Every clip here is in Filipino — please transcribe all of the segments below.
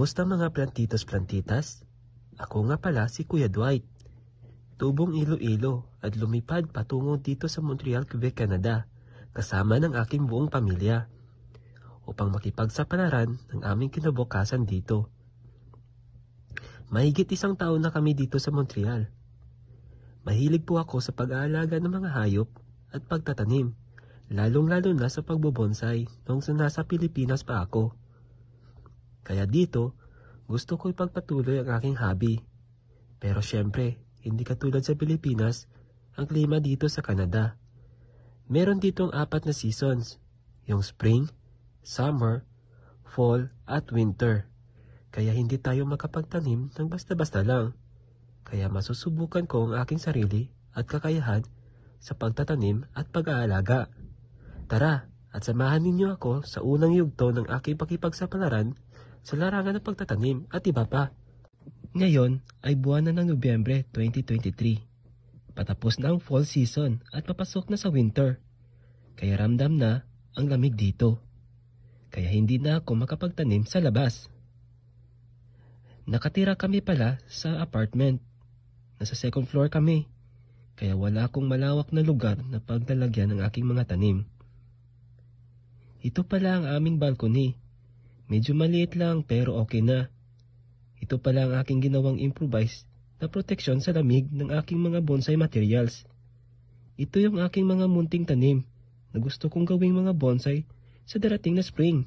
Kamusta mga plantitos-plantitas? Ako nga pala si Kuya Dwight. Tubong Iloilo at lumipad patungo dito sa Montreal, Quebec, Canada kasama ng aking buong pamilya upang makipagsapalaran ng aming kinabukasan dito. Mahigit 1 taon na kami dito sa Montreal. Mahilig po ako sa pag-aalaga ng mga hayop at pagtatanim, lalong-lalo na sa pagbobonsai noong nasa Pilipinas pa ako. Kaya dito, gusto ko ipagpatuloy ang aking hobby. Pero syempre, hindi katulad sa Pilipinas, ang klima dito sa Canada. Meron ditong 4 na seasons, yung spring, summer, fall, at winter. Kaya hindi tayo makapagtanim ng basta-basta lang. Kaya masusubukan ko ang aking sarili at kakayahan sa pagtatanim at pag-aalaga. Tara, at samahan ninyo ako sa unang yugto ng aking pakipagsapalaran sa larangan ng pagtatanim at iba pa. Ngayon ay buwan na ng Nobyembre 2023. Patapos na ang fall season at papasok na sa winter. Kaya ramdam na ang lamig dito. Kaya hindi na ako makapagtanim sa labas. Nakatira kami pala sa apartment. Nasa 2nd floor kami. Kaya wala akong malawak na lugar na paglalagyan ng aking mga tanim. Ito pala ang aming balcony. Medyo maliit lang pero okay na. Ito pala ang aking ginawang improvise na proteksyon sa lamig ng aking mga bonsai materials. Ito yung aking mga munting tanim na gusto kong gawing mga bonsai sa darating na spring.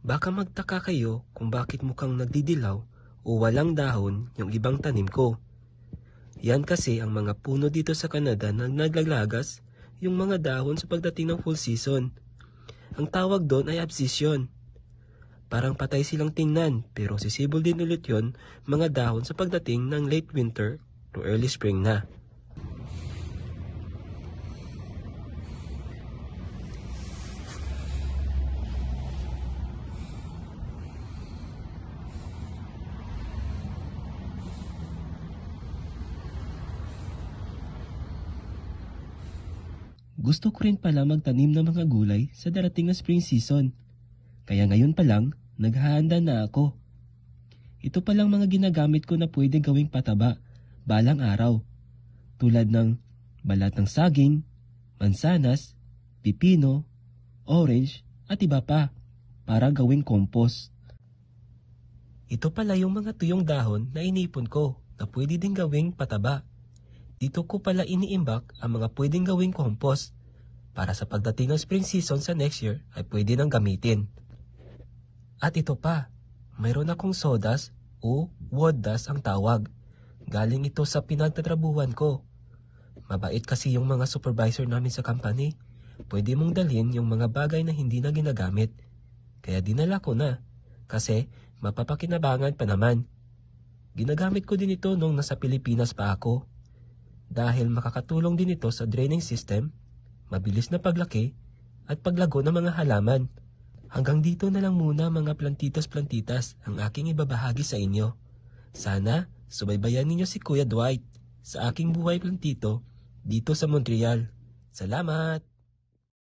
Baka magtaka kayo kung bakit mukhang nagdidilaw o walang dahon yung ibang tanim ko. Yan kasi ang mga puno dito sa Canada na naglalagas yung mga dahon sa pagdating ng fall season. Ang tawag doon ay abscission. Parang patay silang tingnan pero sisibol din ulit yon mga dahon sa pagdating ng late winter to early spring na. Gusto ko rin pala magtanim ng mga gulay sa darating na spring season. Kaya ngayon pa lang, naghahanda na ako. Ito palang mga ginagamit ko na pwede gawing pataba balang araw. Tulad ng balat ng saging, mansanas, pipino, orange at iba pa para gawing compost. Ito pala yung mga tuyong dahon na inipon ko na pwede din gawing pataba. Dito ko pala iniimbak ang mga pwedeng gawing compost para sa pagdating ng spring season sa next year ay pwede nang gamitin. At ito pa, mayroon akong sawdust o wood dust ang tawag. Galing ito sa pinagtatrabuhan ko. Mabait kasi yung mga supervisor namin sa company. Pwede mong dalhin yung mga bagay na hindi na ginagamit. Kaya dinala ko na kasi mapapakinabangan pa naman. Ginagamit ko din ito nung nasa Pilipinas pa ako. Dahil makakatulong din ito sa draining system, mabilis na paglaki, at paglago ng mga halaman. Hanggang dito na lang muna mga plantitos-plantitas ang aking ibabahagi sa inyo. Sana subaybayan ninyo si Kuya Dwight sa aking buhay plantito dito sa Montreal. Salamat!